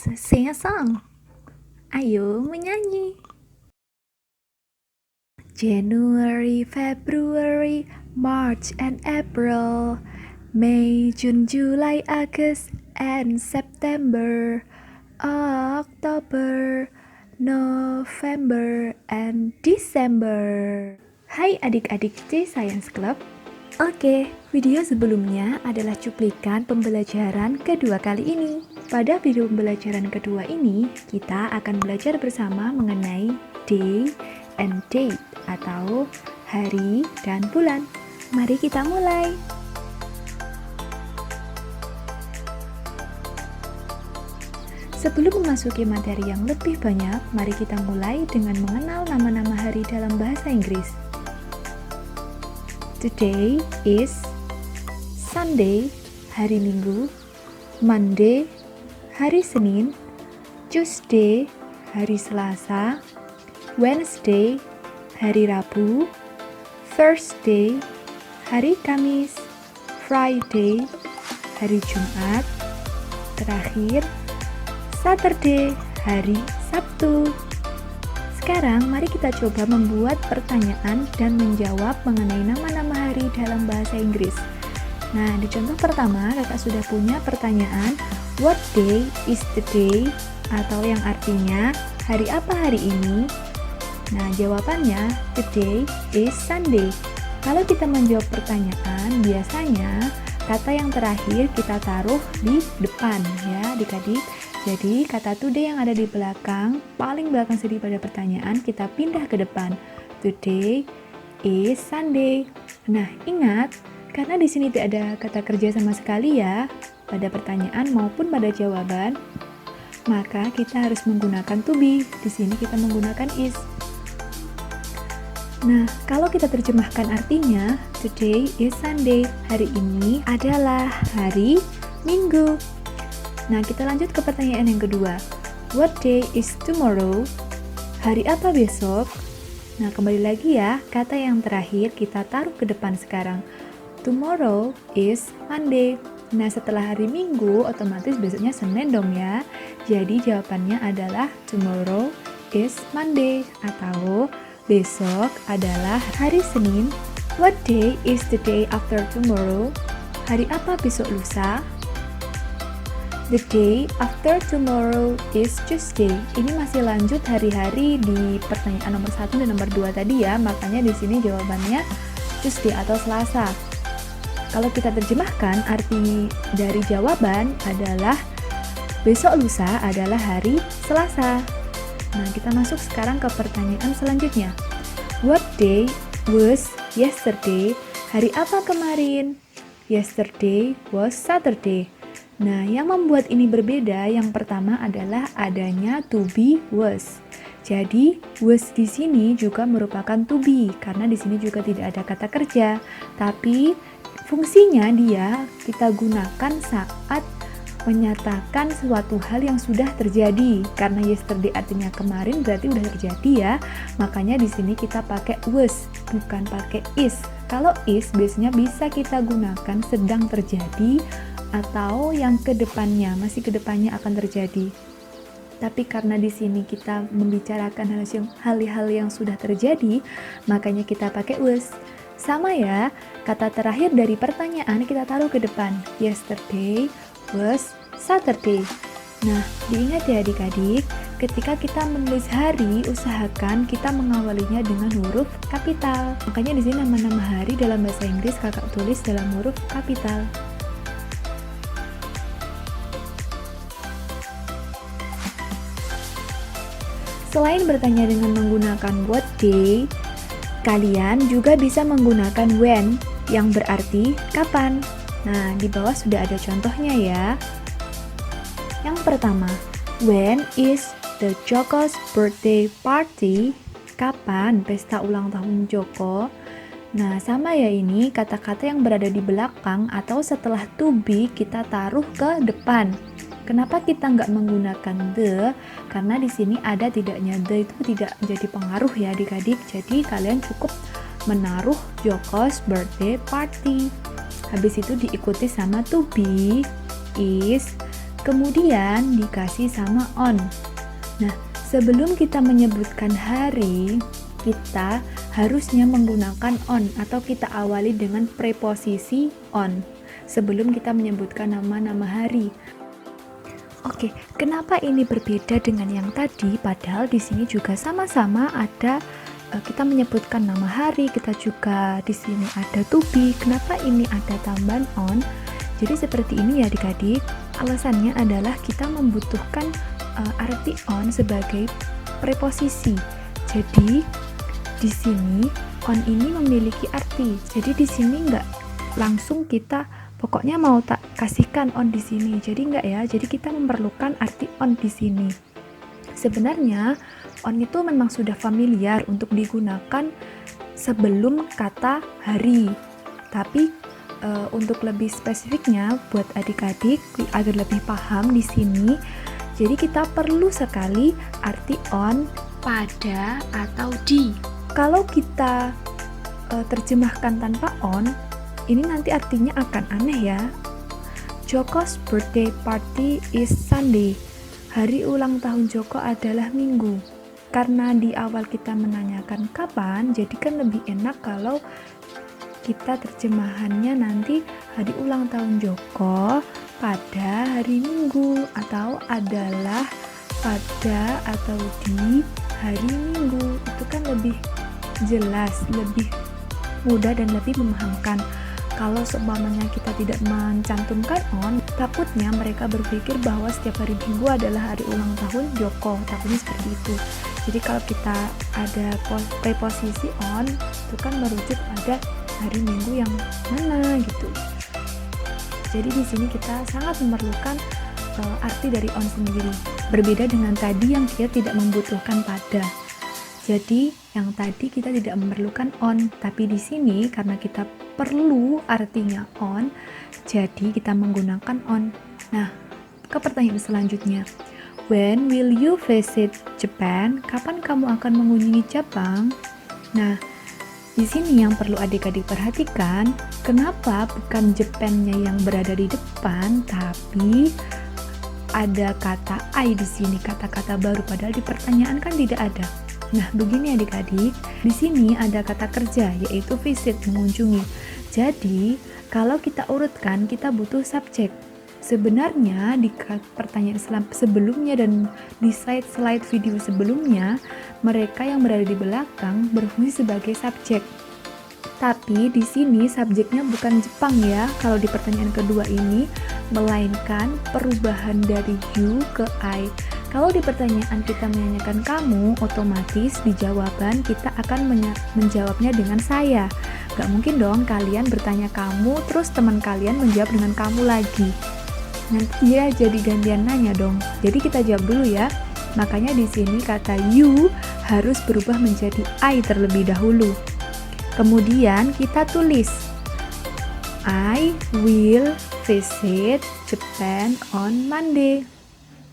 Let's sing a song. Ayo menyanyi. January, February, March and April, May, June, July, August and September, October, November and December. Hai adik-adik C Science Club. Oke, video sebelumnya adalah cuplikan pembelajaran kedua kali ini. Pada video pembelajaran kedua ini, kita akan belajar bersama mengenai day and date atau hari dan bulan. Mari kita mulai. Sebelum memasuki materi yang lebih banyak, mari kita mulai dengan mengenal nama-nama hari dalam bahasa Inggris. Today is Sunday, hari Minggu. Monday, hari Senin. Tuesday, hari Selasa. Wednesday, hari Rabu. Thursday, hari Kamis. Friday, hari Jumat. Terakhir, Saturday, hari Sabtu. Sekarang mari kita coba membuat pertanyaan dan menjawab mengenai nama-nama hari dalam bahasa Inggris. Nah, di contoh pertama kakak sudah punya pertanyaan, what day is the day? Atau yang artinya, hari apa hari ini? Nah, jawabannya, today is Sunday. Kalau kita menjawab pertanyaan, biasanya kata yang terakhir kita taruh di depan ya adik-adik. Jadi kata today yang ada di belakang, paling belakang sedikit pada pertanyaan, kita pindah ke depan. Today is Sunday. Nah, ingat, karena di sini tidak ada kata kerja sama sekali ya, pada pertanyaan maupun pada jawaban, maka kita harus menggunakan to be. Di sini kita menggunakan is. Nah, kalau kita terjemahkan artinya, today is Sunday. Hari ini adalah hari Minggu. Nah, kita lanjut ke pertanyaan yang kedua. What day is tomorrow? Hari apa besok? Nah, kembali lagi ya, kata yang terakhir kita taruh ke depan sekarang. Tomorrow is Monday. Nah, setelah hari Minggu, otomatis besoknya Senin dong ya. Jadi jawabannya adalah tomorrow is Monday atau besok adalah hari Senin. What day is the day after tomorrow? Hari apa besok lusa? The day after tomorrow is Tuesday. Ini masih lanjut hari-hari di pertanyaan nomor 1 dan nomor 2 tadi ya. Makanya di sini jawabannya Tuesday atau Selasa. Kalau kita terjemahkan, arti dari jawaban adalah besok lusa adalah hari Selasa. Nah, kita masuk sekarang ke pertanyaan selanjutnya. What day was yesterday? Hari apa kemarin? Yesterday was Saturday. Nah, yang membuat ini berbeda, yang pertama adalah adanya to be was. Jadi, was di sini juga merupakan to be, karena di sini juga tidak ada kata kerja. Tapi, fungsinya dia kita gunakan saat menyatakan suatu hal yang sudah terjadi. Karena yesterday artinya kemarin, berarti udah terjadi ya. Makanya di sini kita pakai was, bukan pakai is. Kalau is biasanya bisa kita gunakan sedang terjadi atau yang kedepannya, masih kedepannya akan terjadi. Tapi karena di sini kita membicarakan hal-hal yang sudah terjadi, makanya kita pakai was. Sama ya, kata terakhir dari pertanyaan kita taruh ke depan. Yesterday was Saturday. Nah, diingat ya adik-adik, ketika kita menulis hari, usahakan kita mengawalinya dengan huruf kapital. Makanya di sini nama-nama hari dalam bahasa Inggris kakak tulis dalam huruf kapital. Selain bertanya dengan menggunakan what day, kalian juga bisa menggunakan when, yang berarti kapan. Nah, di bawah sudah ada contohnya ya. Yang pertama, when is the Joko's birthday party? Kapan pesta ulang tahun Joko? Nah, sama ya ini, kata-kata yang berada di belakang atau setelah to be kita taruh ke depan. Kenapa kita nggak menggunakan the? Karena di sini ada tidaknya the itu tidak menjadi pengaruh ya adik-adik. Jadi kalian cukup menaruh Joko's birthday party. Habis itu diikuti sama to be, is, kemudian dikasih sama on. Nah, sebelum kita menyebutkan hari, kita harusnya menggunakan on atau kita awali dengan preposisi on sebelum kita menyebutkan nama-nama hari. Oke, kenapa ini berbeda dengan yang tadi? Padahal di sini juga sama-sama ada kita menyebutkan nama hari, kita juga di sini ada to be. Kenapa ini ada tambahan on? Jadi seperti ini ya adik-adik. Alasannya adalah kita membutuhkan arti on sebagai preposisi. Jadi di sini on ini memiliki arti. Jadi di sini nggak langsung kita pokoknya mau tak kasihkan on di sini. Jadi nggak ya. Jadi kita memerlukan arti on di sini. Sebenarnya on itu memang sudah familiar untuk digunakan sebelum kata hari. Tapi untuk lebih spesifiknya buat adik-adik agar lebih paham di sini, jadi kita perlu sekali arti on pada atau di. Kalau kita terjemahkan tanpa on, ini nanti artinya akan aneh ya. Joko's birthday party is Sunday. Hari ulang tahun Joko adalah Minggu. Karena di awal kita menanyakan kapan, jadi kan lebih enak kalau kita terjemahannya nanti hari ulang tahun Joko pada hari Minggu atau adalah pada atau di hari Minggu. Itu kan lebih jelas, lebih mudah dan lebih memahamkan. Kalau seumpamanya kita tidak mencantumkan on, takutnya mereka berpikir bahwa setiap hari Minggu adalah hari ulang tahun Joko. Takutnya seperti itu. Jadi kalau kita ada preposisi on, itu kan merujuk pada hari Minggu yang mana gitu. Jadi di sini kita sangat memerlukan arti dari on sendiri. Berbeda dengan tadi yang dia tidak membutuhkan pada. Jadi yang tadi kita tidak memerlukan on, tapi di sini karena kita perlu artinya on, jadi kita menggunakan on. Nah, ke pertanyaan selanjutnya. When will you visit Japan? Kapan kamu akan mengunjungi Jepang? Nah, di sini yang perlu adik-adik perhatikan, kenapa bukan Japan-nya yang berada di depan, tapi ada kata I di sini, kata-kata baru, padahal di pertanyaan kan tidak ada. Nah, begini adik-adik, di sini ada kata kerja, yaitu visit, mengunjungi. Jadi, kalau kita urutkan, kita butuh subjek. Sebenarnya di pertanyaan sebelumnya dan di slide video sebelumnya, mereka yang berada di belakang berfungsi sebagai subjek. Tapi di sini subjeknya bukan Jepang ya, kalau di pertanyaan kedua ini, melainkan perubahan dari you ke I. Kalau di pertanyaan kita menanyakan kamu, otomatis di jawaban kita akan menjawabnya dengan saya. Gak mungkin dong kalian bertanya kamu, terus teman kalian menjawab dengan kamu lagi. Nanti dia jadi gantian nanya dong. Jadi kita jawab dulu ya. Makanya di sini kata you harus berubah menjadi I terlebih dahulu. Kemudian kita tulis I will visit Japan on Monday.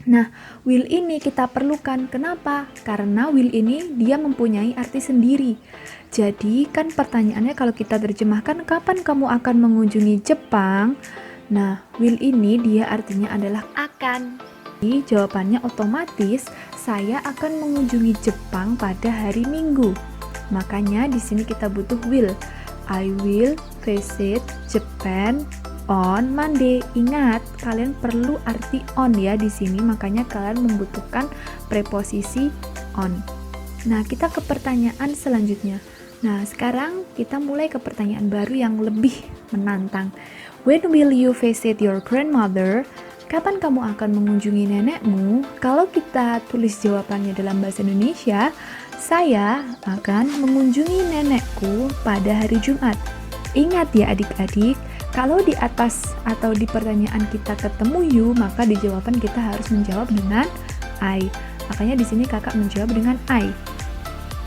Nah, will ini kita perlukan. Kenapa? Karena will ini dia mempunyai arti sendiri. Jadi kan pertanyaannya kalau kita terjemahkan kapan kamu akan mengunjungi Jepang? Nah, will ini dia artinya adalah akan. Jadi jawabannya otomatis saya akan mengunjungi Jepang pada hari Minggu. Makanya di sini kita butuh will. I will visit Japan on Monday. Ingat, kalian perlu arti on ya di sini, makanya kalian membutuhkan preposisi on. Nah, kita ke pertanyaan selanjutnya. Nah, sekarang kita mulai ke pertanyaan baru yang lebih menantang. When will you visit your grandmother? Kapan kamu akan mengunjungi nenekmu? Kalau kita tulis jawabannya dalam bahasa Indonesia, saya akan mengunjungi nenekku pada hari Jumat. Ingat ya adik-adik, kalau di atas atau di pertanyaan kita ketemu you, maka di jawaban kita harus menjawab dengan I. Makanya di sini kakak menjawab dengan I.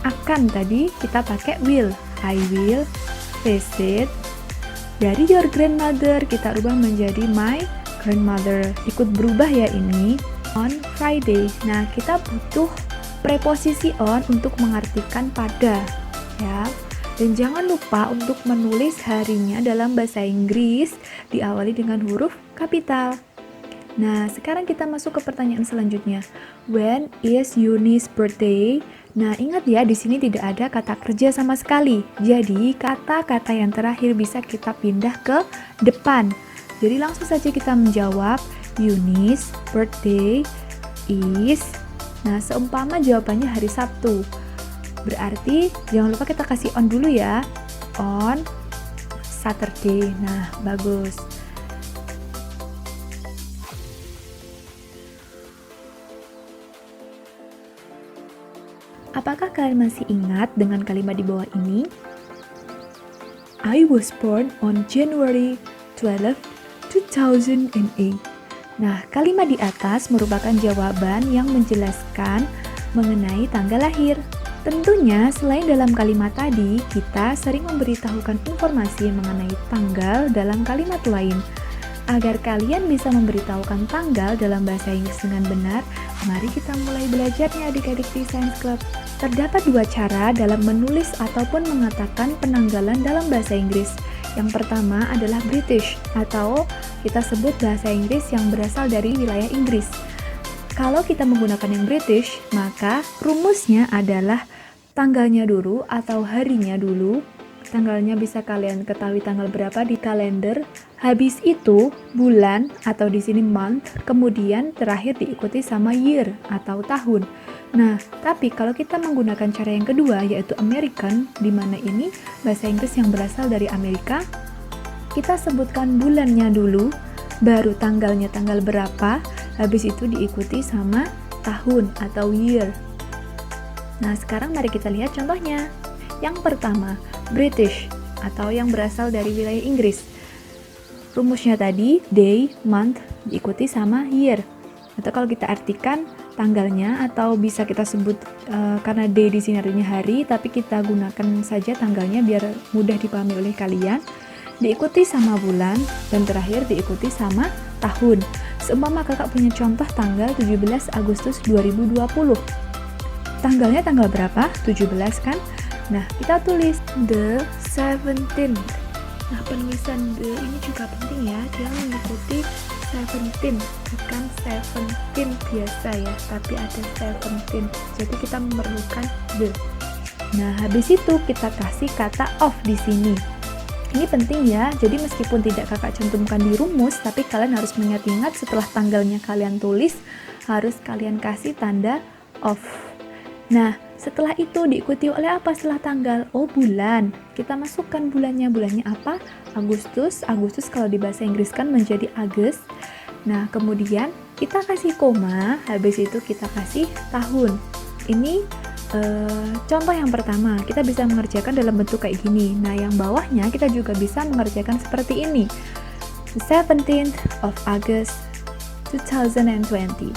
Akan tadi kita pakai will. I will visit. Dari your grandmother kita ubah menjadi my grandmother. Ikut berubah ya ini. On Friday. Nah, kita butuh preposisi on untuk mengartikan pada ya. Dan jangan lupa untuk menulis harinya dalam bahasa Inggris diawali dengan huruf kapital. Nah, sekarang kita masuk ke pertanyaan selanjutnya. When is Yunis birthday? Nah, ingat ya, di sini tidak ada kata kerja sama sekali. Jadi, kata-kata yang terakhir bisa kita pindah ke depan. Jadi, langsung saja kita menjawab, Yunis birthday is. Nah, seumpama jawabannya hari Sabtu. Berarti, jangan lupa kita kasih on dulu ya. On Saturday. Nah, bagus. Apakah kalian masih ingat dengan kalimat di bawah ini? I was born on January 12, 2008. Nah, kalimat di atas merupakan jawaban yang menjelaskan mengenai tanggal lahir. Tentunya, selain dalam kalimat tadi, kita sering memberitahukan informasi mengenai tanggal dalam kalimat lain. Agar kalian bisa memberitahukan tanggal dalam bahasa Inggris dengan benar, mari kita mulai belajarnya adik-adik di Science Club. Terdapat dua cara dalam menulis ataupun mengatakan penanggalan dalam bahasa Inggris. Yang pertama adalah British, atau kita sebut bahasa Inggris yang berasal dari wilayah Inggris. Kalau kita menggunakan yang British, maka rumusnya adalah tanggalnya dulu atau harinya dulu. Tanggalnya bisa kalian ketahui tanggal berapa di kalender. Habis itu bulan atau di sini month, kemudian terakhir diikuti sama year atau tahun. Nah, tapi kalau kita menggunakan cara yang kedua yaitu American, di mana ini bahasa Inggris yang berasal dari Amerika, kita sebutkan bulannya dulu, baru tanggalnya tanggal berapa, habis itu diikuti sama tahun atau year. Nah, sekarang mari kita lihat contohnya. Yang pertama, British atau yang berasal dari wilayah Inggris. Rumusnya tadi day, month diikuti sama year. Atau kalau kita artikan tanggalnya, atau bisa kita sebut karena day di sini artinya hari, tapi kita gunakan saja tanggalnya biar mudah dipahami oleh kalian. Diikuti sama bulan dan terakhir diikuti sama tahun. Seumpama kakak punya contoh tanggal 17 Agustus 2020. Tanggalnya tanggal berapa? 17 kan? Nah, kita tulis the 17th. Nah, penulisan the ini juga penting ya. Dia mengikuti 17, bukan 17 biasa ya, tapi ada 17. Jadi kita memerlukan the. Nah, habis itu kita kasih kata of di sini. Ini penting ya. Jadi meskipun tidak kakak cantumkan di rumus, tapi kalian harus mengingat-ingat setelah tanggalnya kalian tulis, harus kalian kasih tanda of. Nah, setelah itu diikuti oleh apa setelah tanggal? Oh, bulan. Kita masukkan bulannya. Bulannya apa? Agustus. Agustus kalau di bahasa Inggris kan menjadi August. Nah, kemudian kita kasih koma, habis itu kita kasih tahun. Ini contoh yang pertama. Kita bisa mengerjakan dalam bentuk kayak gini. Nah, yang bawahnya kita juga bisa mengerjakan seperti ini. 17th of August 2020.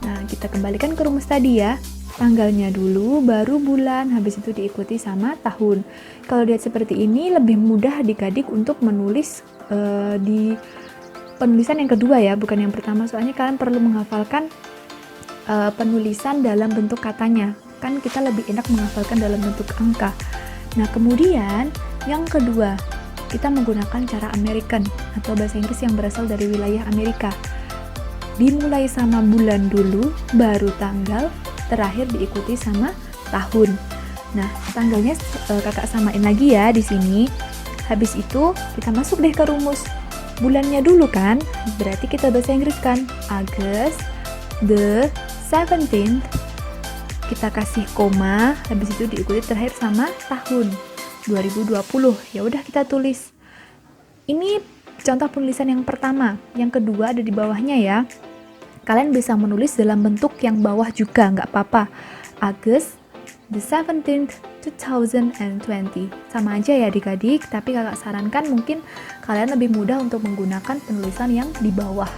Nah, kita kembalikan ke rumus tadi ya. Tanggalnya dulu, baru bulan, habis itu diikuti sama tahun. Kalau lihat seperti ini, lebih mudah adik-adik untuk menulis di penulisan yang kedua ya, bukan yang pertama. Soalnya kalian perlu menghafalkan penulisan dalam bentuk katanya. Kan kita lebih enak menghafalkan dalam bentuk angka. Nah, kemudian yang kedua, kita menggunakan cara American atau bahasa Inggris yang berasal dari wilayah Amerika. Dimulai sama bulan dulu, baru tanggal, terakhir diikuti sama tahun. Nah, tanggalnya kakak samain lagi ya di sini. Habis itu kita masuk deh ke rumus. Bulannya dulu kan, berarti kita bahasa Inggris kan. August the 17th. Kita kasih koma, habis itu diikuti terakhir sama tahun 2020. Ya udah kita tulis. Ini contoh penulisan yang pertama. Yang kedua ada di bawahnya ya. Kalian bisa menulis dalam bentuk yang bawah juga, nggak apa-apa. August the 17th, 2020. Sama aja ya adik-adik, tapi kakak sarankan mungkin kalian lebih mudah untuk menggunakan penulisan yang di bawah.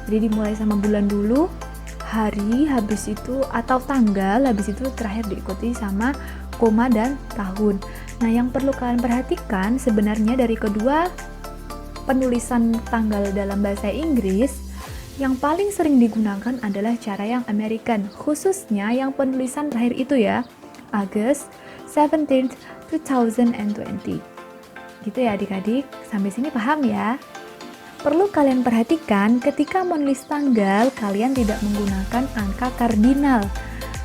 Jadi dimulai sama bulan dulu, hari, habis itu, atau tanggal, habis itu terakhir diikuti sama koma dan tahun. Nah, yang perlu kalian perhatikan sebenarnya dari kedua penulisan tanggal dalam bahasa Inggris, yang paling sering digunakan adalah cara yang American, khususnya yang penulisan terakhir itu ya, August 17th, 2020. Gitu ya adik-adik, sampai sini paham ya? Perlu kalian perhatikan ketika menulis tanggal, kalian tidak menggunakan angka kardinal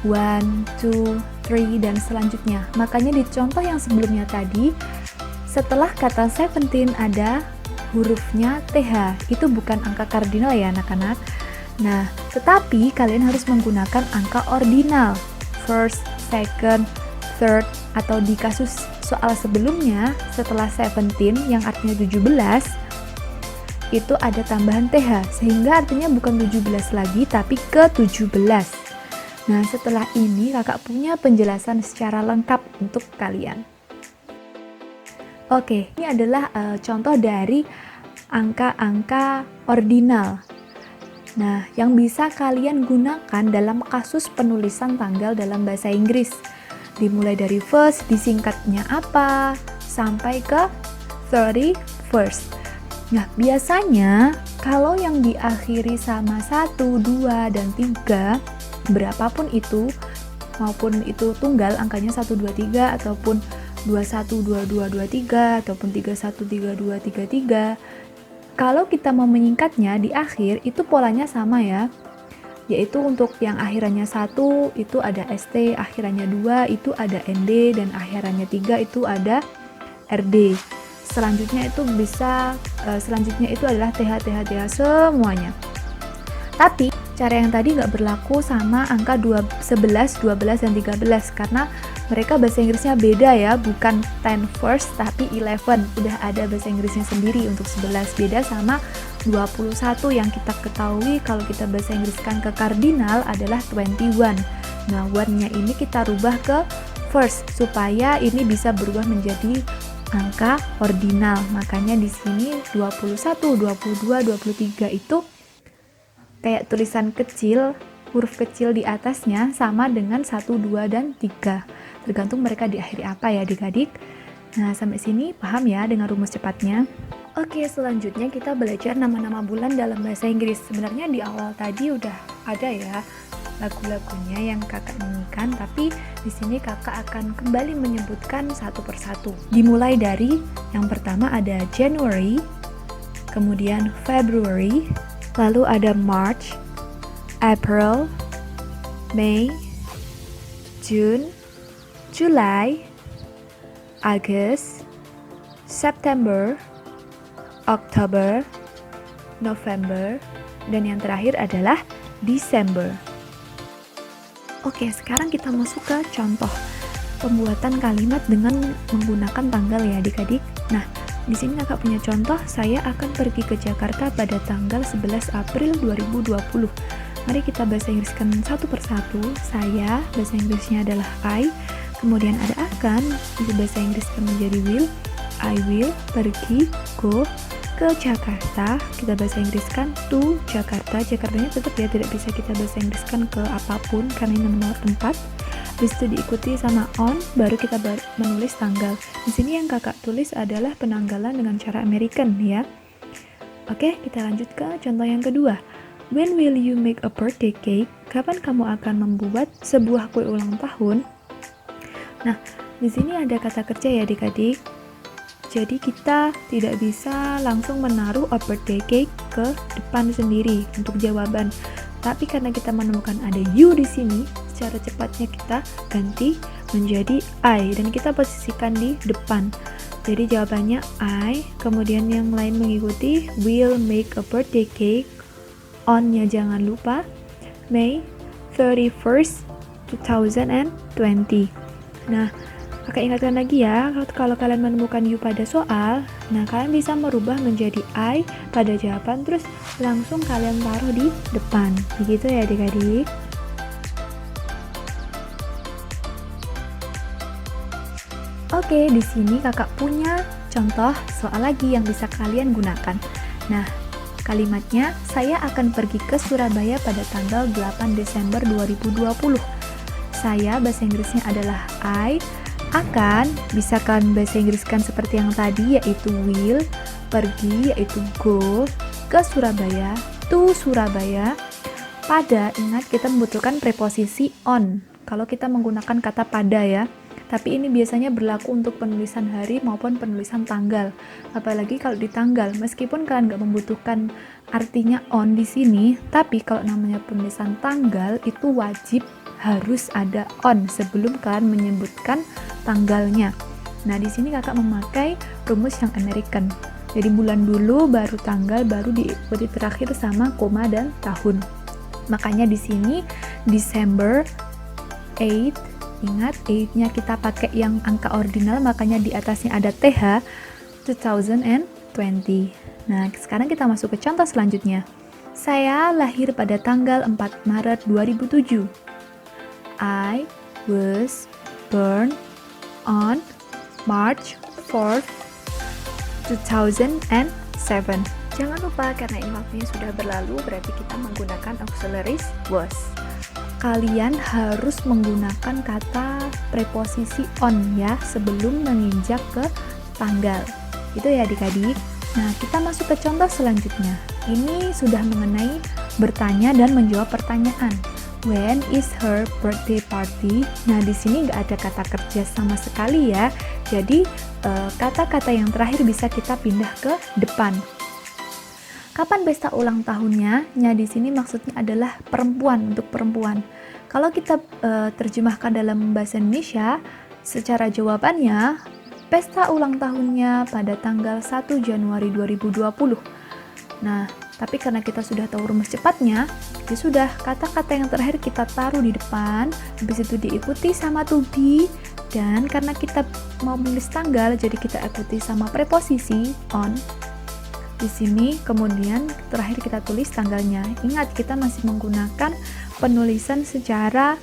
1, 2, 3, dan selanjutnya. Makanya di contoh yang sebelumnya tadi, setelah kata 17 ada hurufnya TH. Itu bukan angka kardinal ya anak-anak. Nah, tetapi kalian harus menggunakan angka ordinal. First, second, third, atau di kasus soal sebelumnya, setelah 17 yang artinya 17, itu ada tambahan TH, sehingga artinya bukan 17 lagi, tapi ke 17. Nah, setelah ini kakak punya penjelasan secara lengkap untuk kalian. Oke, ini adalah contoh dari angka-angka ordinal. Nah, yang bisa kalian gunakan dalam kasus penulisan tanggal dalam bahasa Inggris. Dimulai dari first, disingkatnya apa, sampai ke 31st. Nah, biasanya kalau yang diakhiri sama 1, 2, dan 3, berapapun itu, maupun itu tunggal, angkanya 1, 2, 3, ataupun 21, 22, 23, ataupun 31, 32, 33, kalau kita mau menyingkatnya di akhir, itu polanya sama ya, yaitu untuk yang akhirannya 1, itu ada ST, akhirannya 2, itu ada ND, dan akhirannya 3, itu ada RD. Selanjutnya itu adalah TH semuanya. Tapi cara yang tadi nggak berlaku sama angka 11, 12, dan 13 karena mereka bahasa Inggrisnya beda ya, bukan 10 first tapi 11. Udah ada bahasa Inggrisnya sendiri untuk 11, beda sama 21 yang kita ketahui kalau kita bahasa Inggriskan ke kardinal adalah 21. Nah, one-nya ini kita rubah ke first supaya ini bisa berubah menjadi angka ordinal. Makanya di sini 21, 22, 23 itu kayak tulisan kecil, huruf kecil di atasnya sama dengan 1, 2, dan 3. Tergantung mereka diakhiri apa ya adik-adik. Nah, sampai sini paham ya dengan rumus cepatnya? Oke, selanjutnya kita belajar nama-nama bulan dalam bahasa Inggris. Sebenarnya di awal tadi udah ada ya lagu-lagunya yang kakak nyanyikan, tapi di sini kakak akan kembali menyebutkan satu persatu. Dimulai dari yang pertama ada January, kemudian February, lalu ada March, April, May, June, July, August, September, October, November, dan yang terakhir adalah December. Oke, sekarang kita masuk ke contoh pembuatan kalimat dengan menggunakan tanggal ya adik-adik. Nah, di sini kakak punya contoh, saya akan pergi ke Jakarta pada tanggal 11 April 2020. Mari kita bahasa Inggriskan satu persatu. Saya, bahasa Inggrisnya adalah I, kemudian ada akan, bisa bahasa Inggriskan menjadi will. I will pergi, go, ke Jakarta, kita bahasa Inggriskan to Jakarta. Jakartanya tetap ya, tidak bisa kita bahasa Inggriskan ke apapun karena ini nomor tempat. Habis itu diikuti sama on, baru kita menulis tanggal. Di sini yang kakak tulis adalah penanggalan dengan cara American ya. Oke, kita lanjut ke contoh yang kedua. When will you make a birthday cake? Kapan kamu akan membuat sebuah kue ulang tahun? Nah, di sini ada kata kerja ya adik-adik. Jadi kita tidak bisa langsung menaruh a birthday cake ke depan sendiri untuk jawaban. Tapi karena kita menemukan ada you di sini, secara cepatnya kita ganti menjadi I dan kita posisikan di depan. Jadi jawabannya I, kemudian yang lain mengikuti will make a birthday cake. On-nya jangan lupa May 31st, 2020. Nah, kakak ingatkan lagi ya, kalau kalian menemukan you pada soal, nah kalian bisa merubah menjadi I pada jawaban, terus langsung kalian taruh di depan. Begitu ya adik-adik. Oke, di sini kakak punya contoh soal lagi yang bisa kalian gunakan. Nah, kalimatnya, saya akan pergi ke Surabaya pada tanggal 8 Desember 2020. Saya, bahasa Inggrisnya adalah I, akan, bisa kalian bahasa Inggriskan seperti yang tadi, yaitu will, pergi, yaitu go, ke Surabaya, to Surabaya. Pada, ingat kita membutuhkan preposisi on, kalau kita menggunakan kata pada ya. Tapi ini biasanya berlaku untuk penulisan hari maupun penulisan tanggal. Apalagi kalau di tanggal, meskipun kalian nggak membutuhkan artinya on di sini, tapi kalau namanya penulisan tanggal itu wajib harus ada on sebelum kalian menyebutkan tanggalnya. Nah, di sini kakak memakai rumus yang American. Jadi bulan dulu, baru tanggal, baru diikuti terakhir sama koma dan tahun. Makanya di sini December 8, ingat 8-nya kita pakai yang angka ordinal, makanya di atasnya ada TH 2020. Nah, sekarang kita masuk ke contoh selanjutnya. Saya lahir pada tanggal 4 Maret 2007. I was born on March 4th 2007. Jangan lupa karena ini waktunya sudah berlalu, berarti kita menggunakan auxiliaries was. Kalian harus menggunakan kata preposisi on ya sebelum menginjak ke tanggal. Itu ya adik-adik. Nah, kita masuk ke contoh selanjutnya. Ini sudah mengenai bertanya dan menjawab pertanyaan. When is her birthday party? Nah, di sini nggak ada kata kerja sama sekali ya. Jadi, kata-kata yang terakhir bisa kita pindah ke depan. Kapan pesta ulang tahunnya? Nah, di sini maksudnya adalah perempuan, untuk perempuan. Kalau kita terjemahkan dalam bahasa Indonesia, secara jawabannya, pesta ulang tahunnya pada tanggal 1 Januari 2020. Nah, tapi karena kita sudah tahu rumus cepatnya, ya sudah, kata-kata yang terakhir kita taruh di depan, habis itu diikuti sama to be, dan karena kita mau menulis tanggal, jadi kita ikuti sama preposisi on. Di sini kemudian terakhir kita tulis tanggalnya. Ingat, kita masih menggunakan penulisan secara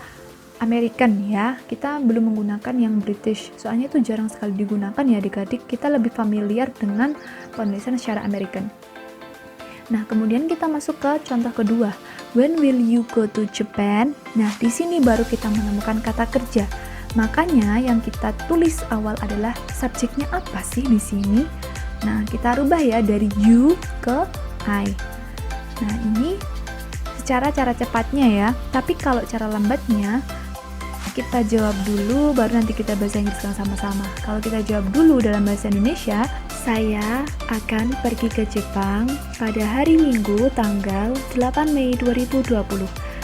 American ya. Kita belum menggunakan yang British. Soalnya itu jarang sekali digunakan ya adik-adik. Kita lebih familiar dengan penulisan secara American. Nah, kemudian kita masuk ke contoh kedua. When will you go to Japan? Nah, di sini baru kita menemukan kata kerja. Makanya yang kita tulis awal adalah subjeknya apa sih di sini? Nah, kita rubah ya dari you ke I. Nah, ini secara cara cepatnya ya. Tapi kalau cara lambatnya, kita jawab dulu, baru nanti kita bahasa Inggris sama-sama. Kalau kita jawab dulu dalam bahasa Indonesia, saya akan pergi ke Jepang pada hari Minggu tanggal 8 Mei 2020.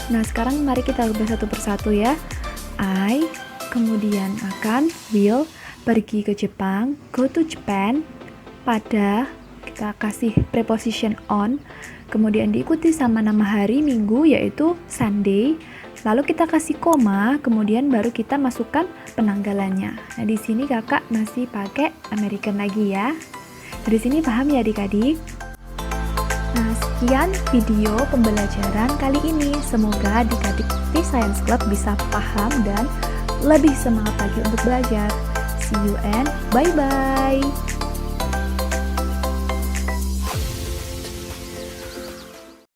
Nah, sekarang mari kita rubah satu persatu ya. I, kemudian akan, will, pergi ke Jepang, go to Japan, pada, kita kasih preposition on, kemudian diikuti sama nama hari minggu yaitu Sunday, lalu kita kasih koma, kemudian baru kita masukkan penanggalannya. Nah, di sini kakak masih pakai American lagi ya. Dari sini paham ya adik-adik? Nah, sekian video pembelajaran kali ini. Semoga adik-adik di Science Club bisa paham dan lebih semangat lagi untuk belajar. See you and bye-bye!